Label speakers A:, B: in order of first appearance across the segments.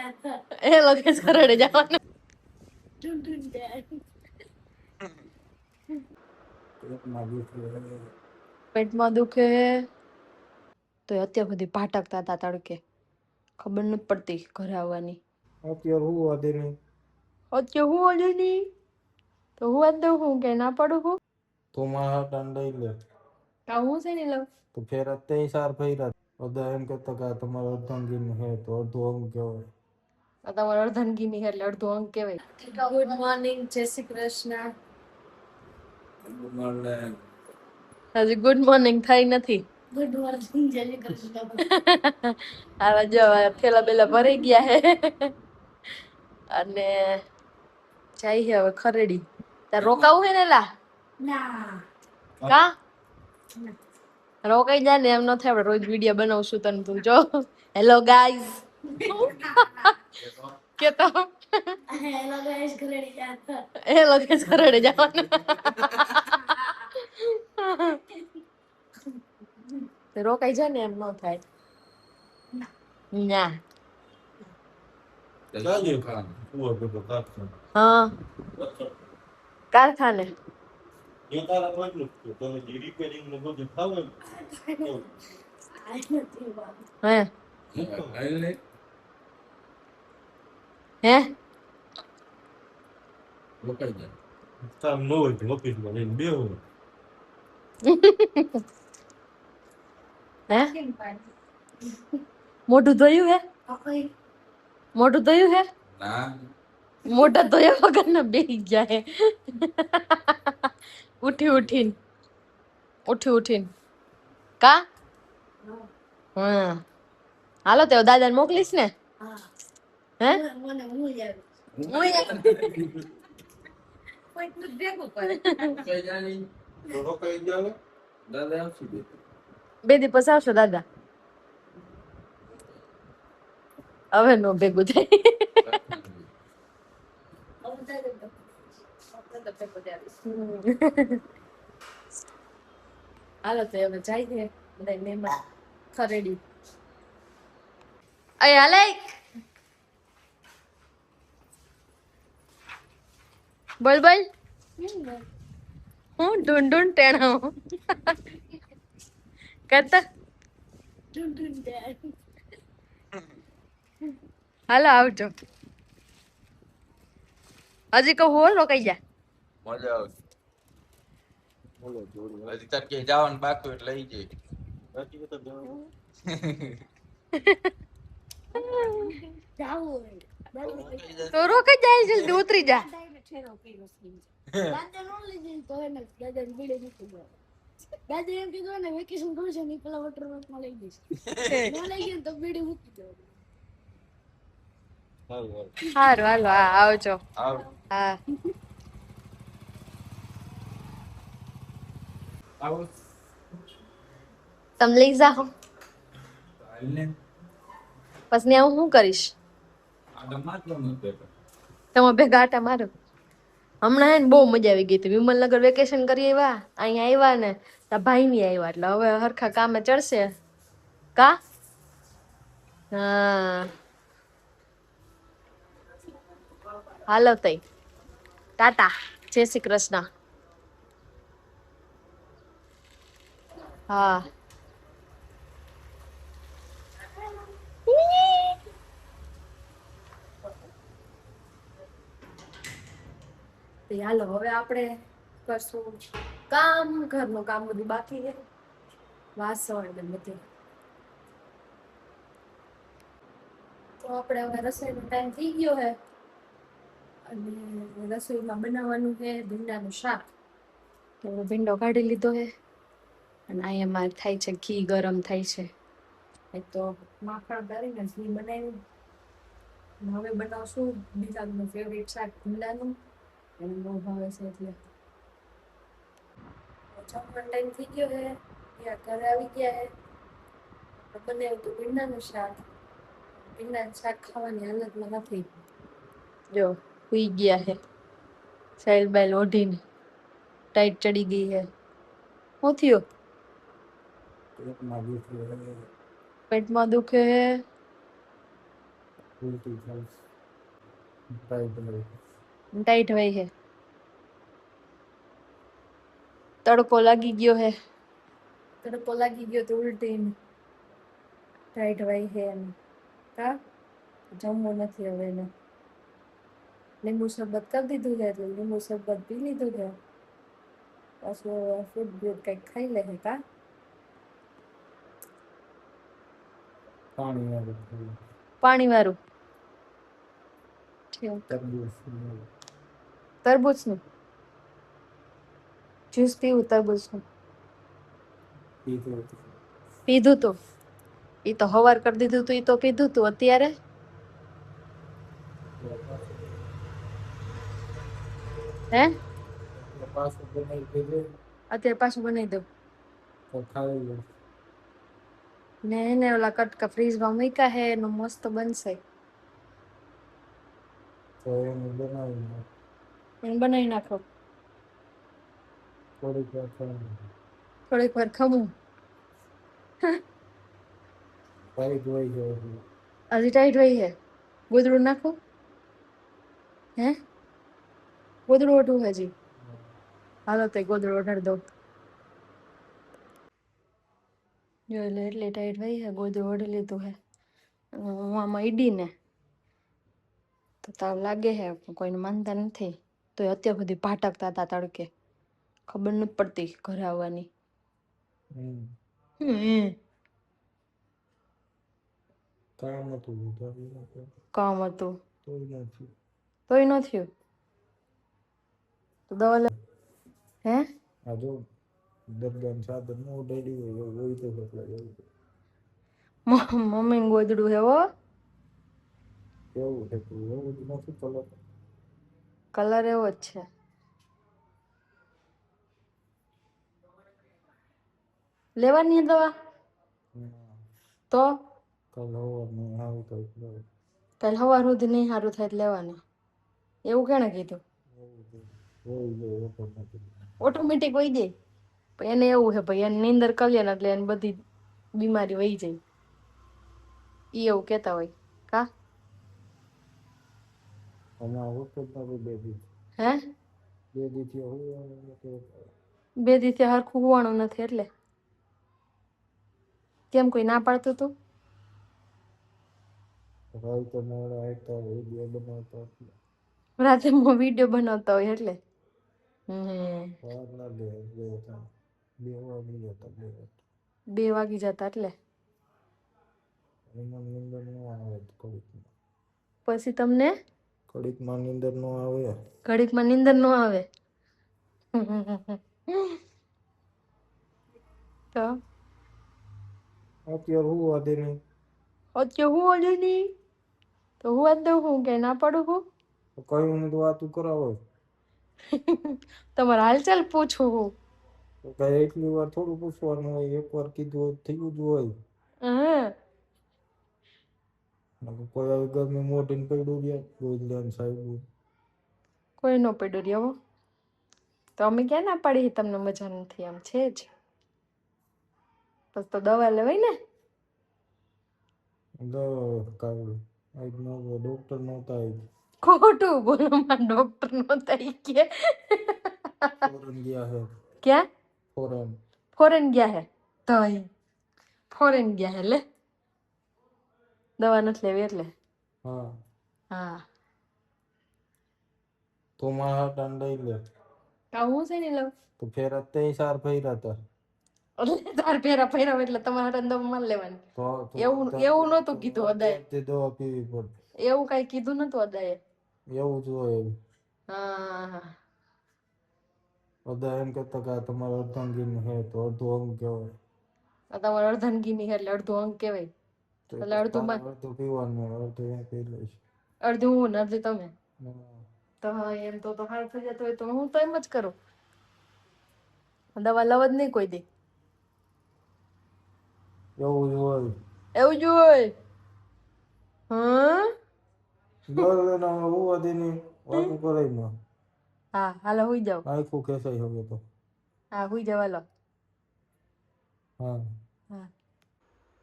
A: એ લોકેશ ખરડે જવાનું. પેટમાં દુખે તો અત્યાર સુધી ભાટકતા હતા તડકે, ખબર નથી પડતી ઘરે આવવાની.
B: અત્યારે હું વાદે નહીં.
A: અત્યારે હું વાંધો નહીં તો હું વાંધો હું કે ના પડું હું
B: તો મારા દંડ લે
A: તો હું છે ને લઉં
B: તો ફેર અત્યારે સાર ફેરા બધા એમ કહેતા કે તમારો અર્ધાંગીની હે તો અડધો અંગ કહેવાય.
A: તમારો અર્ધાંગીની એટલે અડધો અંક કહેવાય. ગુડ મોર્નિંગ, જય શ્રી કૃષ્ણ. હજી ગુડ મોર્નિંગ થઈ નથી. ગુડ મોર્નિંગ, જય શ્રી કૃષ્ણ. આવા જો થેલા બેલા ભરાઈ ગયા હે અને જાય છે હવે ખરેડી. તાર રોકાવું હે ને લા? ના. કા રોકાઈ જા ને, એમ ન થાય. આપણે રોજ વિડીયો બનાવશું તને તું જો. હેલો ગાઈઝ કે તો હેલો ગાઈઝ ખરેડી જા. હેલો ગાઈઝ ખરેડી જવાનું. રોકાઈ જા ને, એમ ન થાય. ના હા કારખાને હે મોઢું ધોયું હે? મોઢું ધોયું હે? મોઢા ધોયા વગર ના બેહી ગયા હે. ઉઠીને કા હાલો તે દાદા ને મોકલીશ ને. હે બે દિવસ આવશો દાદા. હવે નો ભેગું થાય. હાલો તો હવે જાય છે બધા મહેમાન ખરેડી. અય હાલે બોલ બોલ. હું ઢૂંઢ ટેણો કરતા. હાલો આવજો. હજી કહું હો રોકાઈ જા.
B: મજા આવે. હજી તાર કે જવાનું બાકી એટલે લઈ જઈ.
A: તો રોકાઈ જાય, જલ્દી ઉતરી જા. દાદા એમ કીધું ને વેકેશન કરું છે ને પેલા વોટર પાર્કમાં લઈ જઈશ. લઈ ગયો તો બીડી મૂકી દો. સારું હાલો આવજો. હા તમે લઈ જાઓ પછી હું શું કરીશ? તમે ભેગા આટા મારો. હમણાં હે ને બહુ મજા આવી ગઈ હતી. વિમલનગર વેકેશન કરી આવ્યા, અહીંયા આવ્યા ને તા ભાઈ ની આવ્યા એટલે હવે હરખા કામે ચડશે. કા હા હાલો તઈ ટાટા, જય શ્રી કૃષ્ણ. હા હાલો હવે આપણે કરશું કામ. ઘરનું કામ બધું બાકી છે, વાસણ ને બધું. તો આપણે હવે રસોઈનો ટાઈમ થઈ ગયો છે અને રસોઈમાં બનાવવાનું છે ભીંડાનું શાક. તો ભીંડો કાઢી લીધો છે અને અહીંયા મારે થાય છે ઘી ગરમ થાય છે. તો માખણ કરીને ઘી બનાવ્યું. હવે બનાવશું બીજાનું ફેવરેટ શાક ભીંડાનું. એને બહુ ભાવે છે એટલે જમવાનો ટાઈમ થઈ ગયો છે. ત્યાં ઘરે આવી ગયા છે. બનાવ્યું હતું ભીંડાનું શાક. ભીંડાનું શાક ખાવાની હાલતમાં નથી. જો સુઈ ગયા છે સાઈલ બાઈલ ઓઢીને. ટાઈટ ચડી ગઈ છે. શું થયું? પેટમાં દુખે
B: ઉલટી થાય ટાઈટ રહે.
A: ટાઈટ હોય છે. તડકો લાગી ગયો હે. તડકો લાગી ગયો તો ઉલટી ટાઈટ હોય છે એમ. કા જમવું નથી હવે એને. લીંબુ શરબત કરી દીધું છે એટલે લીંબુ શરબત પી લીધું છે. પાછું ફ્રૂટ બ્રૂટ કંઈક ખાઈ લે છે. કા
B: પાણી વાળું ખાવું.
A: પાણી વાળું
B: તરબૂચ
A: તરબૂચનું જ્યુસ પીવું તરબૂચનું.
B: પીધું
A: પીધું તું ઈ તો હવાર કરી દીધું તું. ઈ તો પીધું તું. અત્યારે હે
B: પાછું બનાવી દેજે
A: અત્યારે પાછું બનાવી દઉં
B: તો ખાઈ લે.
A: ને એને ઓલા કટકા ફ્રીજમાં મૂક્યા હે એનું મસ્ત બનશે.
B: તો એને બનાવી નાખ.
A: એને બનાવી નાખો.
B: થોડીક વાર ખાઈ
A: થોડીક વાર ખમું.
B: ટાઈટ હોય છે
A: હજી ટાઈટ હોય છે. ગોદડું નાખું. હે ગોદડું ઓઢું હજી. હાલો તો ગોદડું ઓઢાડી દઉં. જો એટલે ટાઈટ હોય છે. ગોદડું ઓઢી લીધું હે. હું આમાં ઈડી ને તો તાવ લાગે હે કોઈને માનતા નથી. તો અત્યાર સુધી ભાટકતા હતા તડકે. ખબર નથી પડતી ઘરે આવવાની.
B: કામ હતું
A: કામ હતું
B: તોય નથી.
A: તોય ન થયું. તો દવા લે. હે
B: આ જો દરગાહ ચાદર ન ઉડાડી હોય એવું હોય તો એવું
A: મમ્મી ગોદડું હે હો.
B: કેવું છે એવું જ નથી કલર.
A: કલર એવો જ છે. લેવાની હે દવા તો
B: કાલ સવારમાં આવે તો
A: કાલ સવાર સુધી નહીં સારું થાય તો લેવાની. એવું કેણે કીધું. ઓટોમેટિક હોય જાય. પણ એને એવું છે ભાઈ એને નીંદર કરીએ ને એટલે એને બધી બીમારી વહી જાય. ઈ એવું કેતા હોય. કા હે બે દિવસથી હરખું હોવાનું નથી એટલે. કેમ કોઈ ના પાડતું તું. રાતે વિડીયો બનાવતા હોય એટલે. બે વાગી જતા એટલે. પછી તમને
B: ઘડીકમાં નીંદર ન આવે.
A: ઘડીકમાં નીંદર ન આવે. તો
B: અત્યારે હું વધે નહીં.
A: અત્યારે હું વધે નહીં. તો હું વાત દઉં હું કે ના પાડું હું.
B: કઈ ને તો વાતું કરાવો.
A: તમારે હાલચાલ પૂછું હું.
B: તો કઈ એટલી વાર થોડું પૂછવાનું હોય. એક વાર કીધું હોય થયું જ હોય. કોઈ આવી ઘરની મોઢીને પડ્યું રહ્યા સાહેબ.
A: કોઈ ન પડ્યું રે હો. તો અમે ક્યાં ના પાડીએ તમને મજા નથી આમ છે જ. પછી તો દવા લેવાય ને.
B: ડોક્ટર નહોતા.
A: ખોટું બોલો માં ડોક્ટર નહોતા ઈ કે.
B: ફોરેન ગયા હે.
A: ક્યાં
B: ફોરેન.
A: ફોરેન ગયા હે. તઈ ફોરેન ગયા હે લે. દવા નથી લેવી એટલે.
B: હા
A: હા
B: તો મારા દંડઈ લે.
A: કા હું છે ને લવ.
B: તો ફેર અત્યારે સાર ફર્યા હતા.
A: એટલે તાર ફેરા ફેરા એટલે તમારે દવા માર લેવાની. એવું એવું નહોતું કીધું અદાએ.
B: દવા પીવી પડે.
A: એવું કઈ કીધું નતું અદાએ.
B: એવું જ હોય.
A: હા
B: બધા એમ કેતા કે તમારે અર્ધાંગીની હે તો અડધું અંગ કહેવાય.
A: તમારે અર્ધાંગીની એટલે અડધું અંગ કેવાય.
B: તો
A: એટલે અડધું માં
B: અડધું પીવાનું અડધું હું પી લઈશ.
A: અડધું હું ને અડધું તમે. તો એમ તો હારું થઈ જતું હોય તો હું તો એમ જ કરું. દવા લવ જ નહી કોઈ દી.
B: એવું જ હોય.
A: એવું જ હોય. હા
B: વાતું કરાય.
A: હા હાલો હુઈ જાવ.
B: આખું ખેંચાઈ હવે તો.
A: હા હુઈ જાવ હાલો.
B: હા
A: હા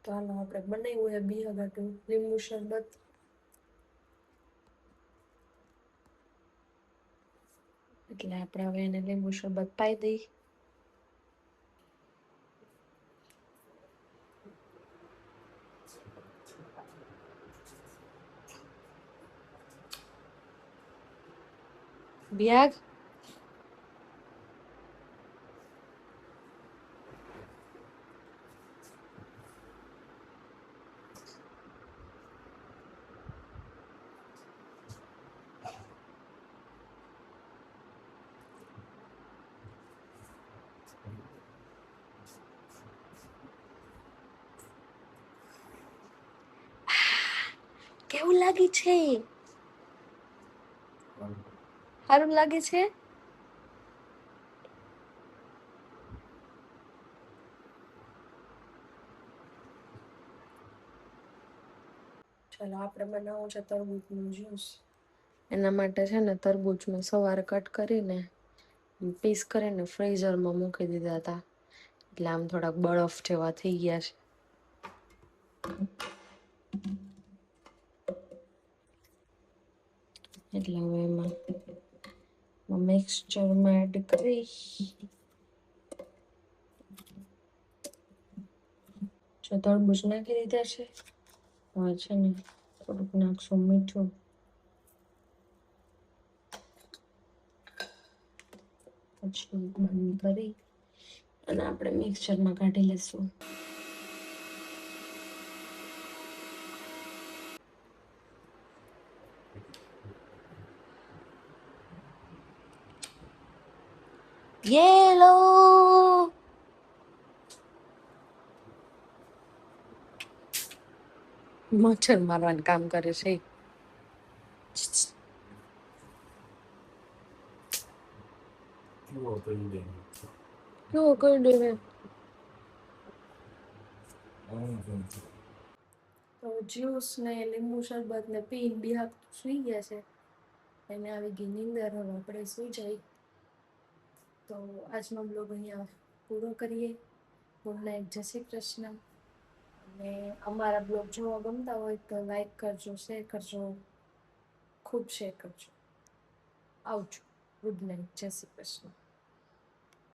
A: તો હાલો આપણે બનાવ્યું હે બિયા ગાંઠું લીંબુ શરબત. એટલે આપણે હવે એને લીંબુ શરબત પાઈ દઈ. વ્યાગ કેવું લાગે છે? સારું લાગે છે? ચાલો આપણે બનાવવું છે તરબૂચનું જ્યુસ. એના માટે છે ને તરબૂચને સવારે કટ કરીને પીસ કરીને ફ્રીઝરમાં મૂકી દીધા હતા, એટલે આમ થોડાક બરફ જેવા થઈ ગયા છે. એટલે હવે એમાં મિક્સચરમાં એડ કરી જો તરબૂચ નાખી દીધા છે. હવે છે ને થોડુંક નાખશું મીઠું, પછી બંધ કરી અને આપણે મિક્સચરમાં કાઢી લેશું. યેલો મચ્છર મારવાનું કામ કરે છે. કેવો કરી દેવે. તો જ્યુસ ને લીંબુ શરબત ને પીને બિહાર સુઈ ગયા છે. એને આવી ગઈ નીંદર, હવે આપણે સુઈ જાય. તો આજનો બ્લોગ અહીંયા પૂરો કરીએ. ગુડ નાઇટ, જય શ્રી કૃષ્ણ. અને અમારા બ્લોગ જોવા ગમતા હોય તો લાઈક કરજો, શેર કરજો, ખૂબ શેર કરજો. આવજો. ગુડ નાઇટ, જય શ્રી કૃષ્ણ.